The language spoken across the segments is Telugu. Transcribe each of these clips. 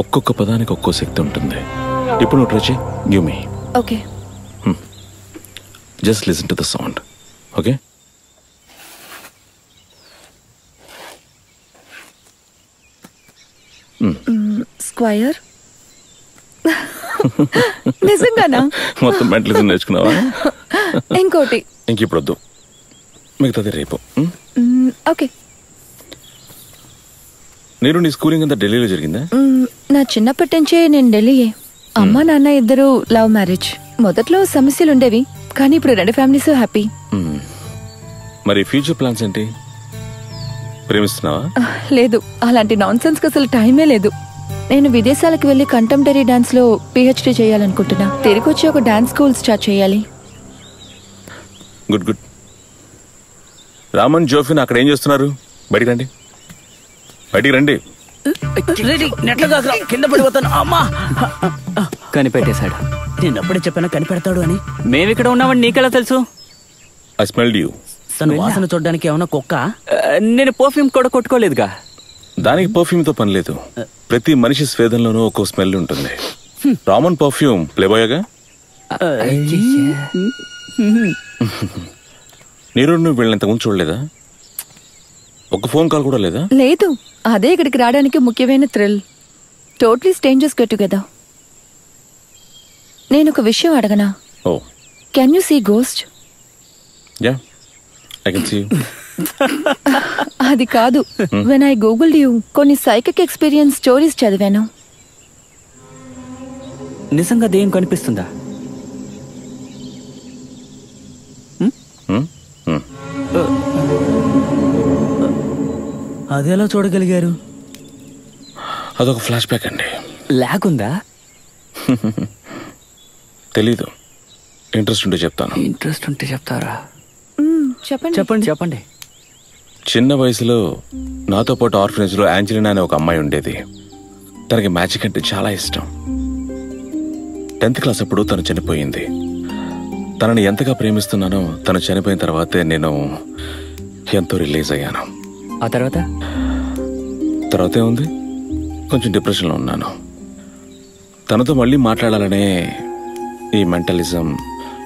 ఒక్కొక్క పదానికి ఒక్కో శక్తి ఉంటుంది. ఇప్పుడు నువ్వు ట్రై చేయి. Give me. Okay. Just listen to the sound. Okay. Square. నిజంగానా? మొత్తం మెంటలిజం నేర్చుకున్నావా? ఇంకోటి. ఇప్పుడు వద్దు, మిగతాది రేపు. ఓకే. నేను నీ స్కూలింగ్ అంతా ఢిల్లీలో జరిగిందా? నా చిన్నప్పటి నుంచే నేను ఢిల్లీయే. అమ్మ నాన్న ఇద్దరు లవ్ మ్యారేజ్. మొదట్లో సమస్యలు ఉండేవి, కానీ ఇప్పుడు 2 ఫ్యామిలీస్ హ్యాపీ. మరి ఫ్యూచర్ ప్లాన్స్ ఏంటి? ప్రేమిస్తున్నావా? లేదు, అలాంటి నాన్ సెన్స్ కి అసలు టైమే లేదు. నేను విదేశాలకు వెళ్లి కంటెంపరీ డాన్స్ లో PhD చేయాలనుకుంటున్నా. తిరిగి వచ్చి ఒక డాన్స్ స్కూల్ స్టార్ట్ చేయాలి. Good good. రామన్, జోఫిన్ అక్కడ ఏం చేస్తున్నారు? బయటికి రండి, బయటికి రండి. కింద పడిపోతాను. అమ్మా, కనిపెట్టేశాడు. నేను అప్పుడే చెప్పాను కనిపెడతాడు అని. మేమిక్కడ ఉన్నామని నీకెలా తెలుసు? I smelled you. తను వాసన చూడడానికి ఏమన్నా కుక్క? నేను పర్ఫ్యూమ్ కూడా కొట్టుకోలేదుగా. దానికి పర్ఫ్యూమ్ తో పని లేదు. ప్రతి మనిషి స్వేదంలోనూ ఒక్కో స్మెల్ ఉంటుంది. రామన్ పర్ఫ్యూమ్ ప్లేబాయ్గా. నీరు నువ్వు వీళ్ళని ముందు చూడలేదా? ఒక ఫోన్ కాల్ కూడా లేదా? లేదు, అదే ఇక్కడికి రావడానికి ముఖ్యమైన thrill. Totally strangers get together. నేను ఒక విషయం అడగనా? Oh, can you see ghost? Yeah, I can see you. అది కాదు, వెన్ ఐ గూగుల్డ్ యూ కొన్ని సైకిక్ ఎక్స్పీరియన్స్ స్టోరీస్ చదివాను. నిజంగా దెయ్యం కనిపిస్తుందా? అదెలా చూడగలిగారు? అదొక ఫ్లాష్ బ్యాక్ అండి. లాగ్ ఉందా? తెలీదు. ఇంట్రెస్ట్ ఉంటే చెప్తాను. ఇంట్రెస్ట్ ఉంటే చెప్తారా? చెప్పండి చెప్పండి చెప్పండి. చిన్న వయసులో నాతో పాటు ఆర్ఫనేజ్ లో యాంజలినా అనే ఒక అమ్మాయి ఉండేది. తనకి మ్యాజిక్ అంటే చాలా ఇష్టం. 10th క్లాస్ అప్పుడు తను చనిపోయింది. తనని ఎంతగా ప్రేమిస్తున్నానో తను చనిపోయిన తర్వాతే నేను ఎంతో రిలీజ్ అయ్యాను. ఆ తర్వాత ఏముంది, కొంచెం డిప్రెషన్లో ఉన్నాను. తనతో మళ్ళీ మాట్లాడాలనే ఈ మెంటలిజం,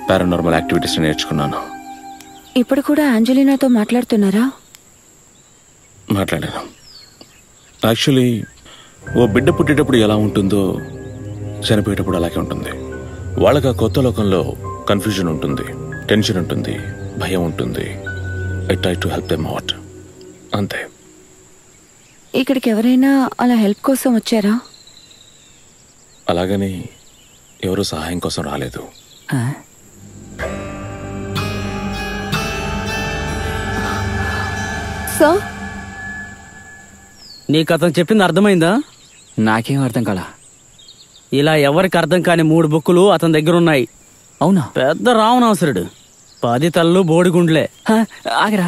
పారానార్మల్ యాక్టివిటీస్ నేర్చుకున్నాను. ఇప్పుడు కూడా ఆంజలినాతో మాట్లాడుతున్నారా? మాట్లాడాను. యాక్చువల్లీ ఓ బిడ్డ పుట్టేటప్పుడు ఎలా ఉంటుందో చనిపోయేటప్పుడు అలాగే ఉంటుంది. వాళ్ళకి ఆ కొత్త లోకంలో కన్ఫ్యూజన్ ఉంటుంది, టెన్షన్ ఉంటుంది, భయం ఉంటుంది. I try to help them out, అంతే. ఇక్కడికి ఎవరైనా అలా హెల్ప్ కోసం వచ్చారా? అలాగని ఎవరు సహాయం కోసం రాలేదు. సార్, నీకు అతను చెప్పింది అర్థమైందా? నాకేం అర్థం కాలా. ఇలా ఎవరికి అర్థం కాని 3 బుక్కులు అతని దగ్గర ఉన్నాయి. అవునా? పెద్ద రావణాసురుడు, 10 తలలు బోడిగుండ్లే. ఆగరా,